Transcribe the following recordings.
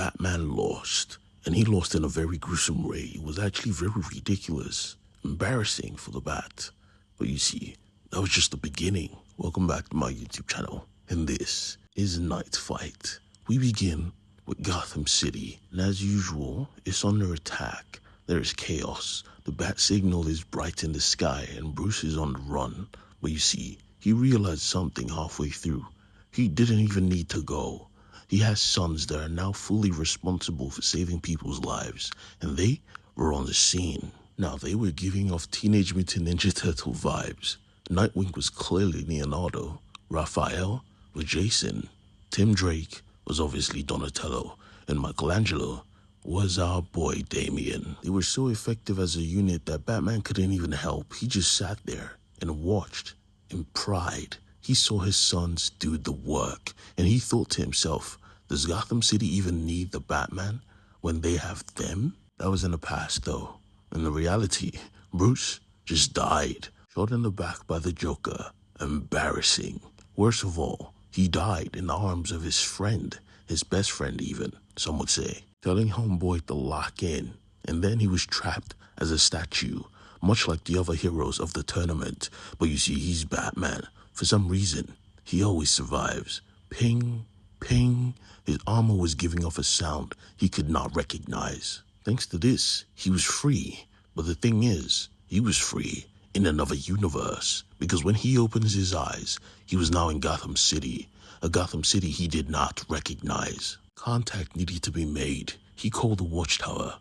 Batman lost. And he lost in a very gruesome way. It was actually very ridiculous, embarrassing for the Bat. But you see, that was just the beginning. Welcome back to my YouTube channel. And this is Knightfight. We begin with Gotham City. And as usual, it's under attack. There is chaos. The bat signal is bright in the sky and Bruce is on the run. But you see, he realized something halfway through. He didn't even need to go. He has sons that are now fully responsible for saving people's lives, and they were on the scene. Now, they were giving off Teenage Mutant Ninja Turtle vibes. Nightwing was clearly Leonardo. Raphael was Jason. Tim Drake was obviously Donatello. And Michelangelo was our boy Damien. They were so effective as a unit that Batman couldn't even help. He just sat there and watched in pride. He saw his sons do the work, and he thought to himself, does Gotham City even need the Batman when they have them? That was in the past, though. In the reality, Bruce just died, shot in the back by the Joker. Embarrassing. Worst of all, he died in the arms of his friend, his best friend even, some would say, telling Homeboy to lock in. And then he was trapped as a statue, much like the other heroes of the tournament. But you see, he's Batman. For some reason, he always survives. Ping, ping. His armor was giving off a sound he could not recognize. Thanks to this, he was free. But the thing is, he was free in another universe. Because when he opens his eyes, he was now in Gotham City. A Gotham City he did not recognize. Contact needed to be made. He called the Watchtower.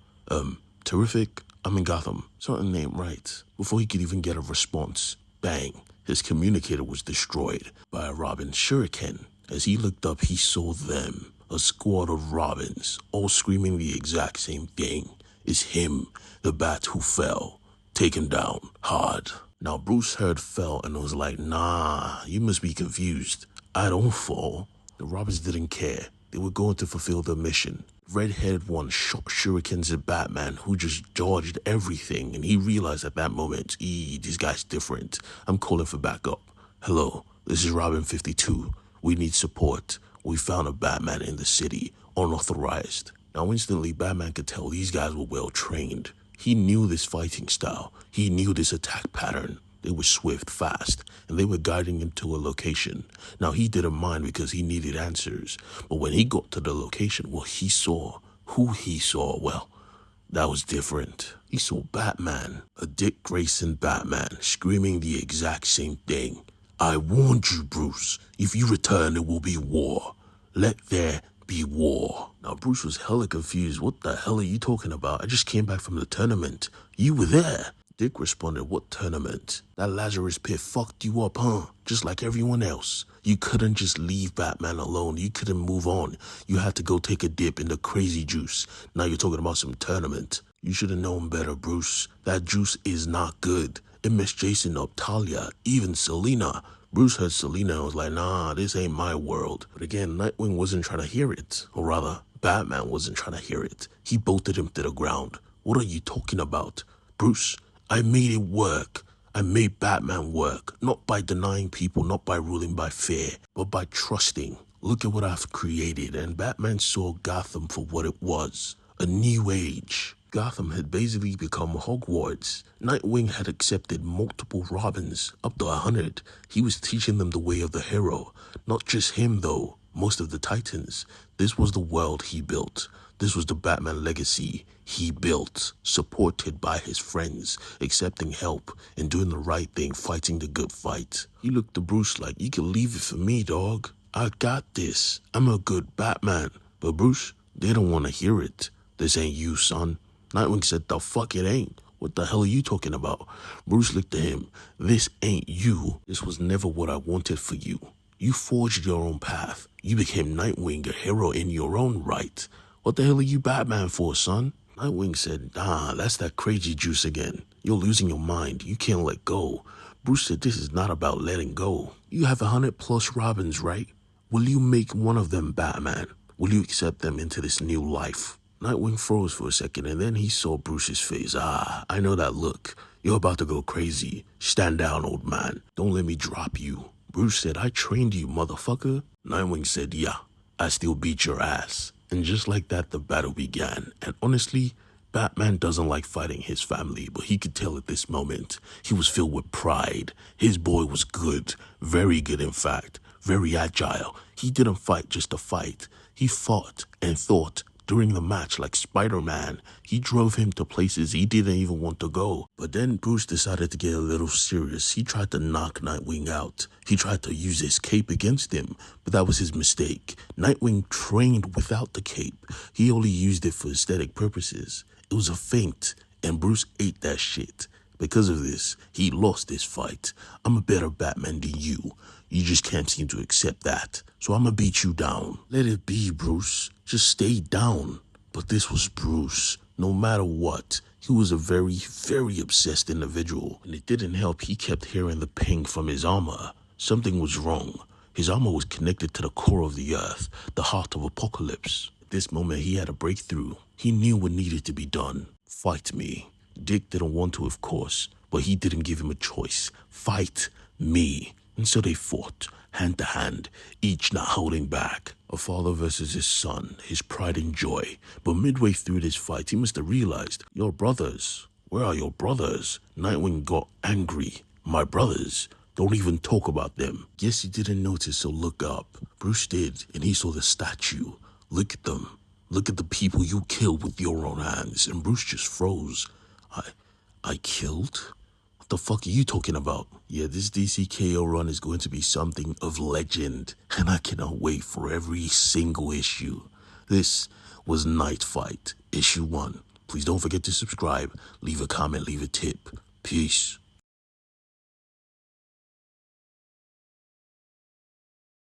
Terrific, I'm in Gotham. Something ain't right. Before he could even get a response, bang. His communicator was destroyed by a Robin shuriken. As he looked up, he saw them, a squad of Robins, all screaming the exact same thing. It's him, the Bat who fell. Take him down, hard. Now Bruce heard fell and was like, nah, you must be confused. I don't fall. The Robins didn't care. They were going to fulfill their mission. Red-haired one shot shurikens at Batman, who just dodged everything, and he realized at that moment, this guy's different. I'm calling for backup. Hello, this is Robin 52. We need support. We found a Batman in the city, unauthorized. Now instantly, Batman could tell these guys were well trained. He knew this fighting style. He knew this attack pattern. They were swift, fast, and they were guiding him to a location. Now, he didn't mind because he needed answers. But when he got to the location, well, who he saw, well, that was different. He saw Batman, a Dick Grayson Batman, screaming the exact same thing. I warned you, Bruce. If you return, it will be war. Let there be war. Now, Bruce was hella confused. What the hell are you talking about? I just came back from the tournament. You were there. Dick responded, what tournament? That Lazarus pit fucked you up, huh? Just like everyone else. You couldn't just leave Batman alone. You couldn't move on. You had to go take a dip in the crazy juice. Now you're talking about some tournament. You should have known better, Bruce. That juice is not good. It messed Jason up, Talia, even Selina. Bruce heard Selina and was like, nah, this ain't my world. But again, Nightwing wasn't trying to hear it. Or rather, Batman wasn't trying to hear it. He bolted him to the ground. What are you talking about? Bruce, I made it work. I made Batman work. Not by denying people, not by ruling by fear, but by trusting. Look at what I've created. And Batman saw Gotham for what it was. A new age. Gotham had basically become Hogwarts. Nightwing had accepted multiple Robins, up to 100. He was teaching them the way of the hero. Not just him, though. Most of the Titans. This was the world he built. This was the Batman legacy he built, supported by his friends, accepting help and doing the right thing, fighting the good fight. He looked to Bruce like, you can leave it for me, dog. I got this. I'm a good Batman. But Bruce, they don't want to hear it. This ain't you, son. Nightwing said, the fuck it ain't. What the hell are you talking about? Bruce looked at him. This ain't you. This was never what I wanted for you. You forged your own path. You became Nightwing, a hero in your own right. What the hell are you Batman for, son? Nightwing said, nah, that's that crazy juice again. You're losing your mind. You can't let go. Bruce said, this is not about letting go. You have 100+ Robins, right? Will you make one of them Batman? Will you accept them into this new life? Nightwing froze for a second, and then he saw Bruce's face. I know that look. You're about to go crazy. Stand down, old man. Don't let me drop you. Bruce said, I trained you, motherfucker. Nightwing said, yeah, I still beat your ass. And just like that, the battle began. And honestly, Batman doesn't like fighting his family, but he could tell at this moment he was filled with pride. His boy was good, very good in fact, very agile. He didn't fight just to fight. He fought and thought during the match like Spider-Man. He drove him to places he didn't even want to go. But then Bruce decided to get a little serious. He tried to knock Nightwing out. He tried to use his cape against him, but that was his mistake. Nightwing trained without the cape. He only used it for aesthetic purposes. It was a feint, and Bruce ate that shit. Because of this, he lost this fight. I'm a better Batman than you. You just can't seem to accept that. So I'ma beat you down. Let it be, Bruce. Just stay down. But this was Bruce. No matter what, he was a very, very obsessed individual. And it didn't help he kept hearing the ping from his armor. Something was wrong. His armor was connected to the core of the earth, the Heart of Apokolips. At this moment, he had a breakthrough. He knew what needed to be done. Fight me. Dick didn't want to, of course, but he didn't give him a choice. Fight me. And so they fought, hand to hand, each not holding back. A father versus his son, his pride and joy. But midway through this fight, he must have realized, your brothers, where are your brothers? Nightwing got angry. My brothers, don't even talk about them. Guess he didn't notice, so look up. Bruce did, and he saw the statue. Look at them. Look at the people you killed with your own hands. And Bruce just froze. I killed? What the fuck are you talking about? Yeah, this DC K.O run is going to be something of legend. And I cannot wait for every single issue. This was Knightfight, issue 1. Please don't forget to subscribe, leave a comment, leave a tip. Peace.